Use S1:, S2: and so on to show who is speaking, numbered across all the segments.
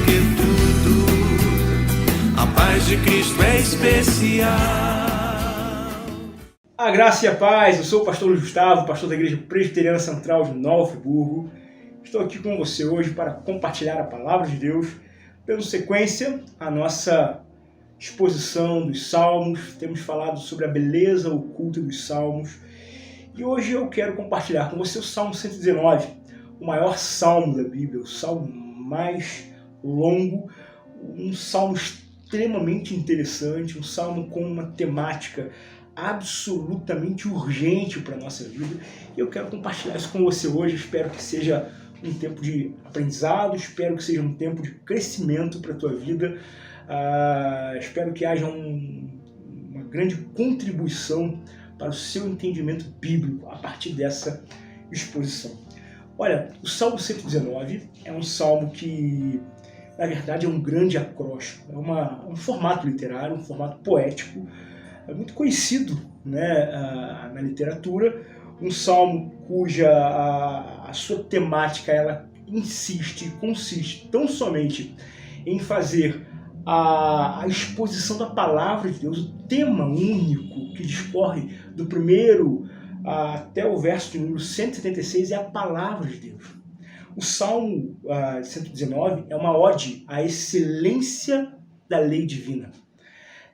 S1: que tudo, a paz de Cristo é especial.
S2: A graça e a paz, eu sou o pastor Luiz Gustavo, pastor da Igreja Presbiteriana Central de Nova Friburgo. Estou aqui com você hoje para compartilhar a palavra de Deus, dando sequência à nossa exposição dos Salmos. Temos falado sobre a beleza oculta dos Salmos. E hoje eu quero compartilhar com você o Salmo 119, o maior salmo da Bíblia, o salmo mais longo, um salmo extremamente interessante, um salmo com uma temática absolutamente urgente para a nossa vida. E eu quero compartilhar isso com você hoje. Espero que seja um tempo de aprendizado, espero que seja um tempo de crescimento para a tua vida. Espero que haja uma grande contribuição para o seu entendimento bíblico a partir dessa exposição. Olha, o Salmo 119 é um salmo que, na verdade, é um grande acróstico, é um formato literário, um formato poético, muito conhecido, né, na literatura, um salmo cuja a sua temática ela consiste tão somente em fazer a exposição da palavra de Deus, o tema único que discorre do primeiro até o verso de número 176 é a palavra de Deus. O Salmo 119 é uma ode à excelência da lei divina.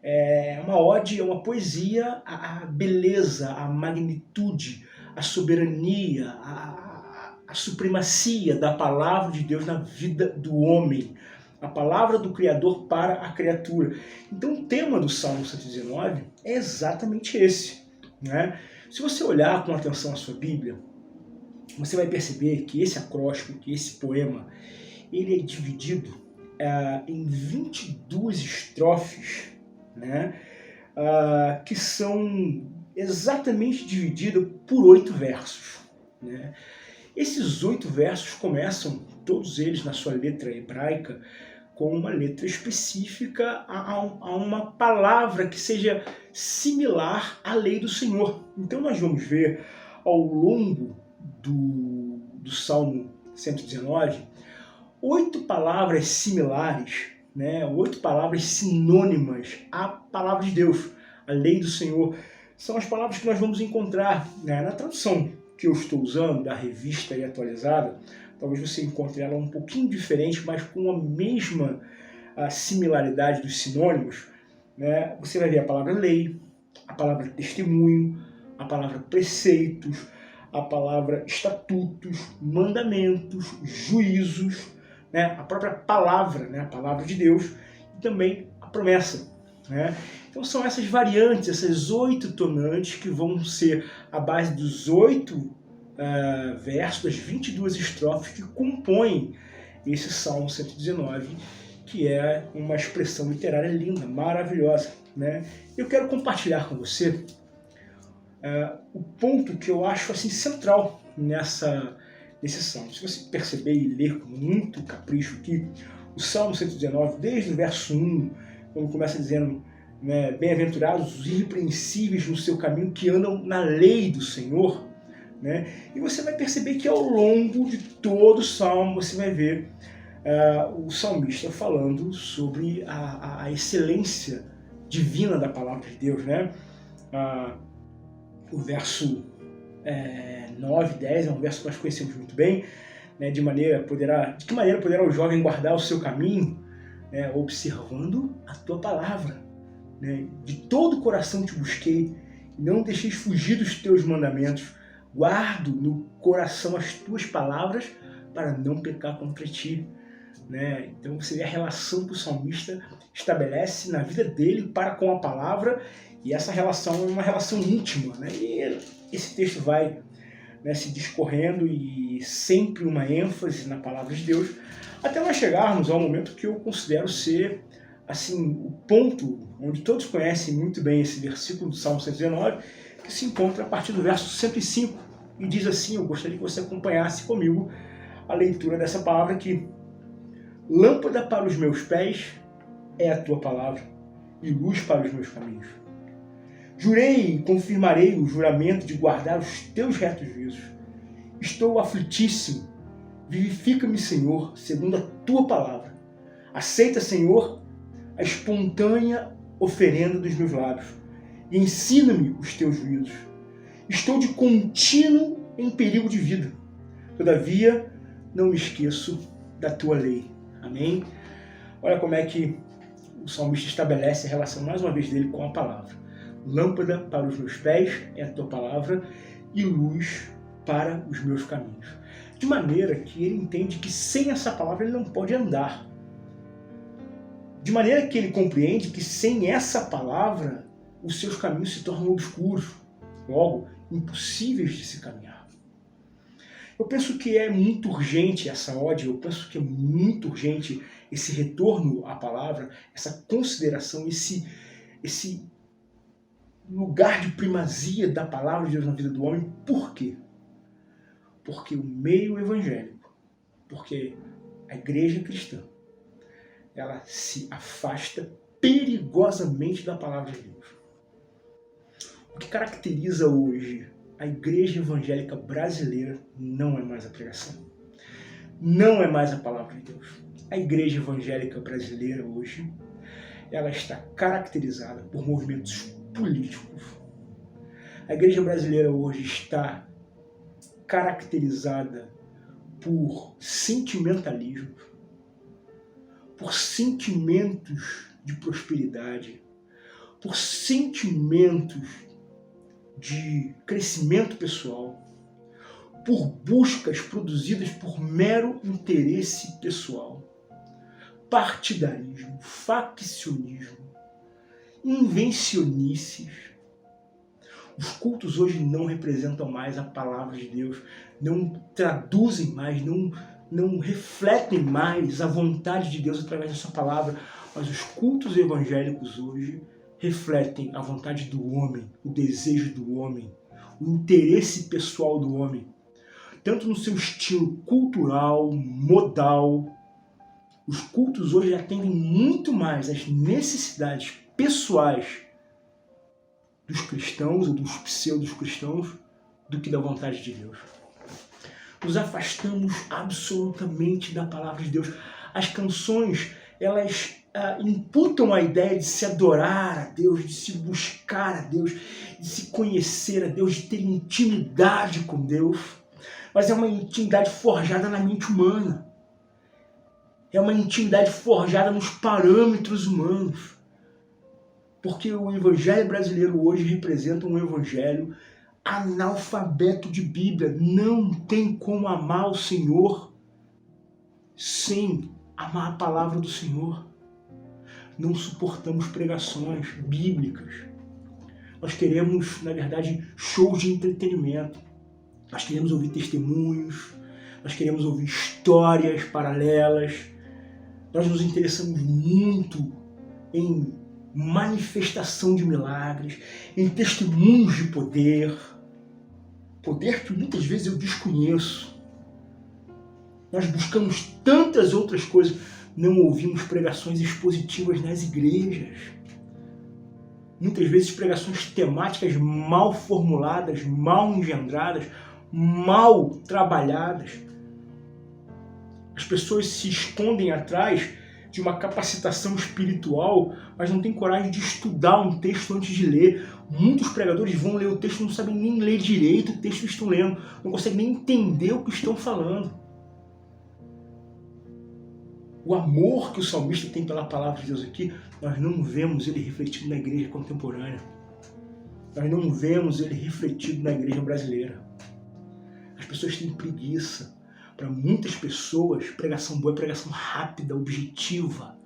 S2: É uma ode, é uma poesia à beleza, à magnitude, à soberania, à supremacia da palavra de Deus na vida do homem, a palavra do Criador para a criatura. Então o tema do Salmo 119 é exatamente esse, né? Se você olhar com atenção a sua Bíblia, você vai perceber que esse acróstico, que esse poema, ele é dividido em 22 estrofes, né? Que são exatamente divididas por 8 versos, né? Esses 8 versos começam, todos eles na sua letra hebraica, com uma letra específica a uma palavra que seja similar à lei do Senhor. Então nós vamos ver ao longo do Salmo 119, 8 palavras similares, né? 8 palavras sinônimas à palavra de Deus, a lei do Senhor. São as palavras que nós vamos encontrar, né, na tradução que eu estou usando, da Revista e Atualizada. Talvez você encontre ela um pouquinho diferente, mas com a mesma similaridade dos sinônimos, né? Você vai ver a palavra lei, a palavra testemunho, a palavra preceitos, a palavra estatutos, mandamentos, juízos, né? A própria palavra, né? A palavra de Deus, e também a promessa, né? Então são essas variantes, essas 8 tonantes que vão ser a base dos 8 versos, das 22 estrofes que compõem esse Salmo 119, que é uma expressão literária linda, maravilhosa, né? Eu quero compartilhar com você o ponto que eu acho assim central nesse Salmo. Se você perceber e ler com muito capricho aqui, o Salmo 119, desde o verso 1, quando começa dizendo, né, bem-aventurados os irrepreensíveis no seu caminho, que andam na lei do Senhor, né? E você vai perceber que ao longo de todo o Salmo você vai ver o salmista falando sobre a excelência divina da palavra de Deus, né? O verso 9 e 10 é um verso que nós conhecemos muito bem, né? De que maneira poderá o jovem guardar o seu caminho, né? Observando a tua palavra, né? De todo o coração te busquei, e não deixeis fugir dos teus mandamentos. Guardo no coração as tuas palavras para não pecar contra ti, né? Então você vê a relação que o salmista estabelece na vida dele para com a palavra, e essa relação é uma relação íntima, né? E esse texto vai, né, se discorrendo e sempre uma ênfase na palavra de Deus, até nós chegarmos ao momento que eu considero ser assim, o ponto onde todos conhecem muito bem esse versículo do Salmo 119, que se encontra a partir do verso 105, e diz assim, eu gostaria que você acompanhasse comigo a leitura dessa palavra aqui. Lâmpada para os meus pés é a tua palavra, e luz para os meus caminhos. Jurei e confirmarei o juramento de guardar os teus retos juízos. Estou aflitíssimo. Vivifica-me, Senhor, segundo a tua palavra. Aceita, Senhor, a espontânea oferenda dos meus lábios e ensina-me os teus juízos. Estou de contínuo em perigo de vida. Todavia, não me esqueço da tua lei. Amém? Olha como é que o salmista estabelece a relação, mais uma vez, dele com a palavra. Lâmpada para os meus pés é a tua palavra e luz para os meus caminhos. De maneira que ele entende que sem essa palavra ele não pode andar. De maneira que ele compreende que sem essa palavra os seus caminhos se tornam obscuros, logo impossíveis de se caminhar. Eu penso que é muito urgente essa ode, eu penso que é muito urgente esse retorno à palavra, essa consideração, esse lugar de primazia da palavra de Deus na vida do homem. Por quê? Porque o meio evangélico, porque a igreja cristã, ela se afasta perigosamente da palavra de Deus. O que caracteriza hoje a igreja evangélica brasileira não é mais a pregação. Não é mais a palavra de Deus. A igreja evangélica brasileira hoje, ela está caracterizada por movimentos políticos. A igreja brasileira hoje está caracterizada por sentimentalismo, por sentimentos de prosperidade, por sentimentos de crescimento pessoal, por buscas produzidas por mero interesse pessoal, partidarismo, faccionismo, invencionices. Os cultos hoje não representam mais a palavra de Deus, não traduzem mais, não refletem mais a vontade de Deus através da sua palavra, mas os cultos evangélicos hoje refletem a vontade do homem, o desejo do homem, o interesse pessoal do homem, tanto no seu estilo cultural, modal. Os cultos hoje atendem muito mais às necessidades pessoais dos cristãos ou dos pseudo-cristãos do que da vontade de Deus. Nos afastamos absolutamente da palavra de Deus. As canções, elas imputam a ideia de se adorar a Deus, de se buscar a Deus, de se conhecer a Deus, de ter intimidade com Deus. Mas é uma intimidade forjada na mente humana. É uma intimidade forjada nos parâmetros humanos. Porque o evangelho brasileiro hoje representa um evangelho analfabeto de Bíblia. Não tem como amar o Senhor sem amar a palavra do Senhor. Não suportamos pregações bíblicas. Nós queremos, na verdade, shows de entretenimento. Nós queremos ouvir testemunhos, nós queremos ouvir histórias paralelas. Nós nos interessamos muito em manifestação de milagres, em testemunhos de poder. Poder que muitas vezes eu desconheço. Nós buscamos tantas outras coisas, não ouvimos pregações expositivas nas igrejas. Muitas vezes pregações temáticas mal formuladas, mal engendradas, mal trabalhadas. As pessoas se escondem atrás de uma capacitação espiritual, mas não têm coragem de estudar um texto antes de ler. Muitos pregadores vão ler o texto e não sabem nem ler direito o texto que estão lendo, não conseguem nem entender o que estão falando. O amor que o salmista tem pela palavra de Deus aqui, nós não vemos ele refletido na igreja contemporânea. Nós não vemos ele refletido na igreja brasileira. As pessoas têm preguiça. Para muitas pessoas, pregação boa é pregação rápida, objetiva,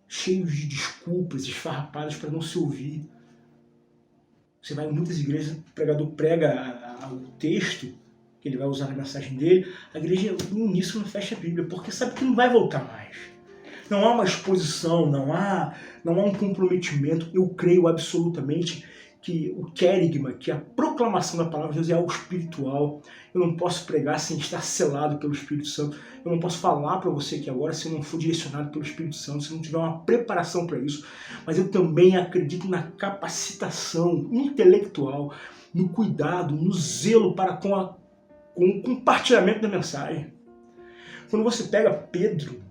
S2: cheios de desculpas esfarrapadas para não se ouvir. Você vai em muitas igrejas, o pregador prega o texto que ele vai usar na mensagem dele, a igreja no uníssono fecha a Bíblia, porque sabe que não vai voltar mais. Não há uma exposição, não há um comprometimento. Eu creio absolutamente que o querigma, que a proclamação da palavra de Deus é algo espiritual. Eu não posso pregar sem estar selado pelo Espírito Santo. Eu não posso falar para você aqui agora se eu não for direcionado pelo Espírito Santo, se eu não tiver uma preparação para isso. Mas eu também acredito na capacitação intelectual, no cuidado, no zelo para com o compartilhamento da mensagem. Quando você pega Pedro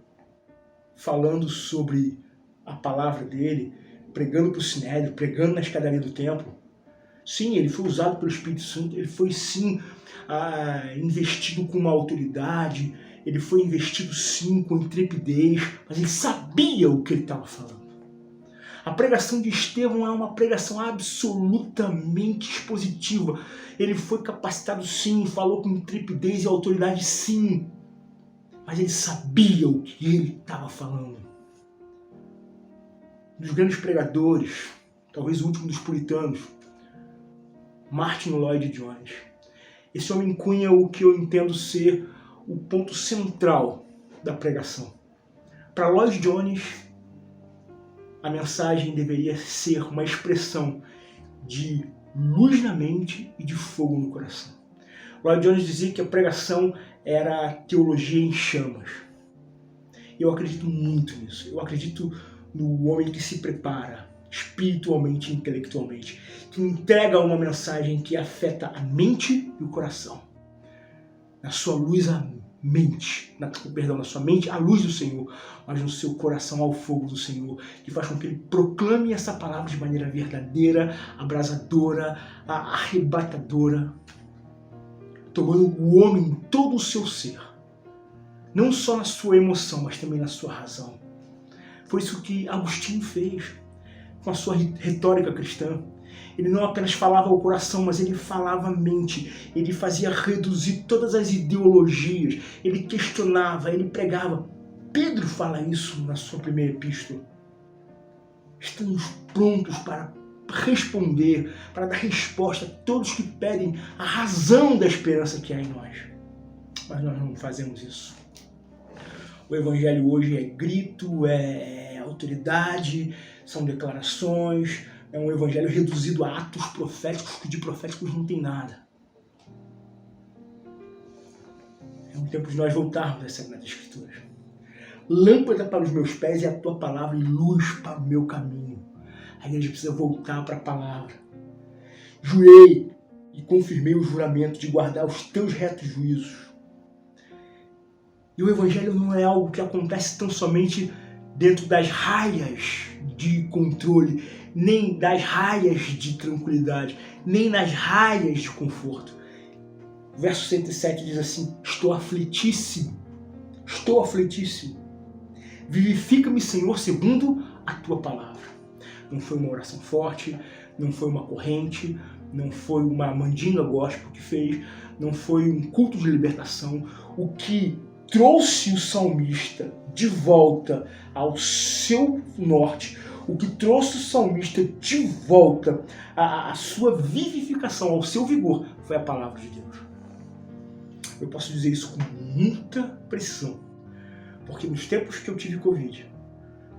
S2: falando sobre a palavra dele, pregando para o Sinédrio, pregando na escadaria do templo, sim, ele foi usado pelo Espírito Santo, ele foi sim investido com uma autoridade, ele foi investido sim com intrepidez, mas ele sabia o que ele estava falando. A pregação de Estevão é uma pregação absolutamente expositiva. Ele foi capacitado sim, falou com intrepidez e autoridade sim, mas ele sabia o que ele estava falando. Um dos grandes pregadores, talvez o último dos puritanos, Martin Lloyd-Jones. Esse homem cunha o que eu entendo ser o ponto central da pregação. Para Lloyd-Jones, a mensagem deveria ser uma expressão de luz na mente e de fogo no coração. Lloyd-Jones dizia que a pregação era teologia em chamas. Eu acredito muito nisso. Eu acredito no homem que se prepara espiritualmente e intelectualmente, que entrega uma mensagem que afeta a mente e o coração. Na sua luz a mente, na sua mente a luz do Senhor, mas no seu coração ao fogo do Senhor, que faz com que ele proclame essa palavra de maneira verdadeira, abrasadora, arrebatadora, tomando o homem em todo o seu ser, não só na sua emoção, mas também na sua razão. Foi isso que Agostinho fez com a sua retórica cristã. Ele não apenas falava ao coração, mas ele falava à mente. Ele fazia reduzir todas as ideologias. Ele questionava, ele pregava. Pedro fala isso na sua primeira epístola. Estamos prontos para responder, para dar resposta a todos que pedem a razão da esperança que há em nós. Mas nós não fazemos isso. O evangelho hoje é grito, é autoridade, são declarações, é um evangelho reduzido a atos proféticos, que de proféticos não tem nada. É um tempo de nós voltarmos às Sagradas Escrituras. Lâmpada para os meus pés é a tua palavra e luz para o meu caminho. A igreja precisa voltar para a palavra. Jurei e confirmei o juramento de guardar os teus retos juízos. E o evangelho não é algo que acontece tão somente dentro das raias de controle, nem das raias de tranquilidade, nem nas raias de conforto. O verso 107 diz assim: estou aflitíssimo. Vivifica-me, Senhor, segundo a tua palavra. Não foi uma oração forte, não foi uma corrente, não foi uma mandinga gospel que fez, não foi um culto de libertação. O que trouxe o salmista de volta ao seu norte, o que trouxe o salmista de volta à sua vivificação, ao seu vigor, foi a palavra de Deus. Eu posso dizer isso com muita precisão, porque nos tempos que eu tive Covid,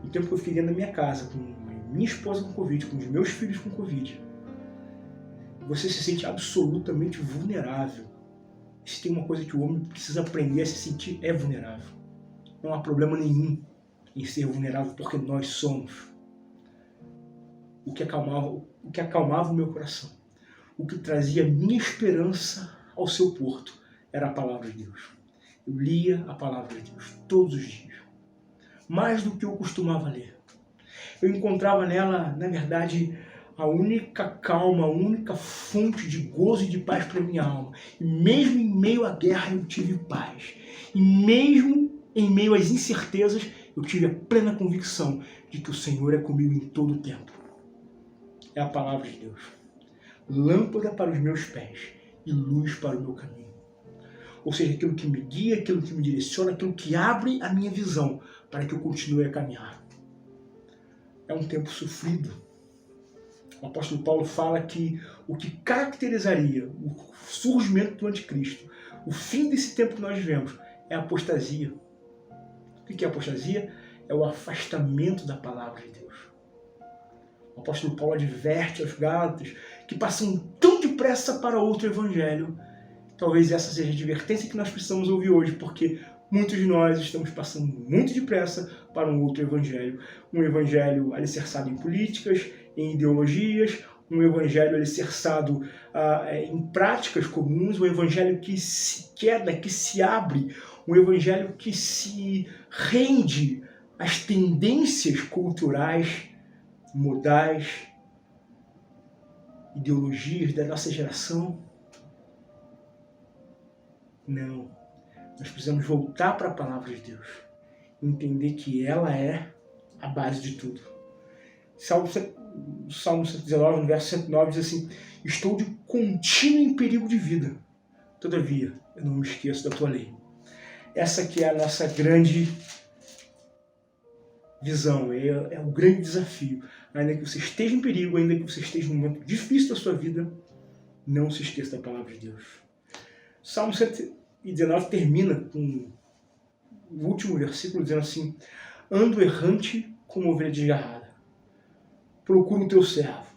S2: no tempo que eu fiquei dentro da minha casa, com minha esposa com Covid, com os meus filhos com Covid, você se sente absolutamente vulnerável. Se tem uma coisa que o homem precisa aprender a se sentir, é vulnerável. Não há problema nenhum em ser vulnerável, porque nós somos. O que acalmava o meu coração, o que trazia minha esperança ao seu porto, era a palavra de Deus. Eu lia a palavra de Deus todos os dias, mais do que eu costumava ler. Eu encontrava nela, na verdade, a única calma, a única fonte de gozo e de paz para minha alma. E mesmo em meio à guerra eu tive paz. E mesmo em meio às incertezas eu tive a plena convicção de que o Senhor é comigo em todo o tempo. É a palavra de Deus. Lâmpada para os meus pés e luz para o meu caminho. Ou seja, aquilo que me guia, aquilo que me direciona, aquilo que abre a minha visão para que eu continue a caminhar. É um tempo sofrido. O apóstolo Paulo fala que o que caracterizaria o surgimento do anticristo, o fim desse tempo que nós vivemos, é a apostasia. O que é a apostasia? É o afastamento da palavra de Deus. O apóstolo Paulo adverte aos Gálatas que passam tão depressa para outro evangelho. Talvez essa seja a advertência que nós precisamos ouvir hoje, porque muitos de nós estamos passando muito depressa para um outro evangelho. Um evangelho alicerçado em políticas, em ideologias, um evangelho alicerçado em práticas comuns, um evangelho que se queda, que se abre, um evangelho que se rende às tendências culturais, modais, ideologias da nossa geração. Não. Nós precisamos voltar para a palavra de Deus. Entender que ela é a base de tudo. Salmo 119, no verso 109, diz assim: estou de contínuo em perigo de vida. Todavia, eu não me esqueço da tua lei. Essa que é a nossa grande visão, é o grande desafio. Ainda que você esteja em perigo, ainda que você esteja num momento difícil da sua vida, não se esqueça da palavra de Deus. Salmo 119 termina com o último versículo dizendo assim: ando errante como ovelha desgarrada. Procuro o teu servo,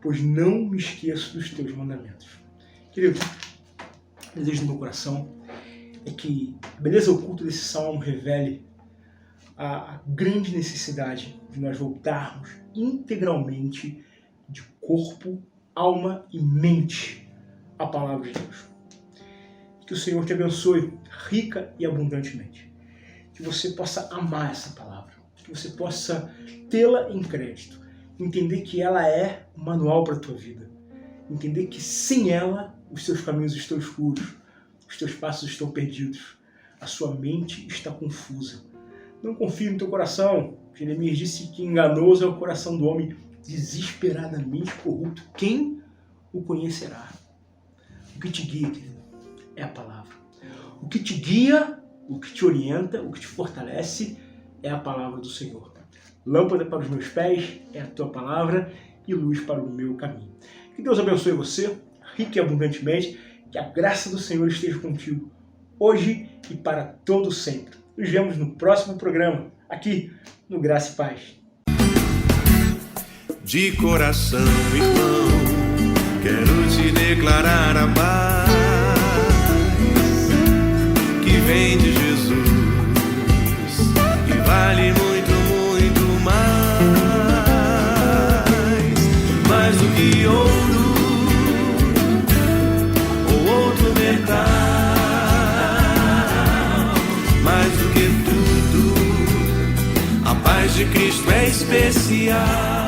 S2: pois não me esqueço dos teus mandamentos. Querido, o desejo do meu coração é que a beleza oculta desse salmo revele a grande necessidade de nós voltarmos integralmente de corpo, alma e mente à palavra de Deus. Que o Senhor te abençoe rica e abundantemente. Que você possa amar essa palavra, que você possa tê-la em crédito, entender que ela é o manual para a tua vida, entender que sem ela os teus caminhos estão escuros, os teus passos estão perdidos, a sua mente está confusa. Não confie no teu coração. Jeremias disse que enganoso é o coração do homem, desesperadamente corrupto. Quem o conhecerá? O que te guia, querido, é a palavra. O que te guia, o que te orienta, o que te fortalece é a palavra do Senhor. Lâmpada para os meus pés é a tua palavra e luz para o meu caminho. Que Deus abençoe você, rico e abundantemente, que a graça do Senhor esteja contigo, hoje e para todo sempre. Nos vemos no próximo programa, aqui no Graça e Paz.
S1: De coração, irmão, quero te declarar a paz que vem de Jesus e vale muito, muito mais do que ouro ou outro metal, mais do que tudo, a paz de Cristo é especial.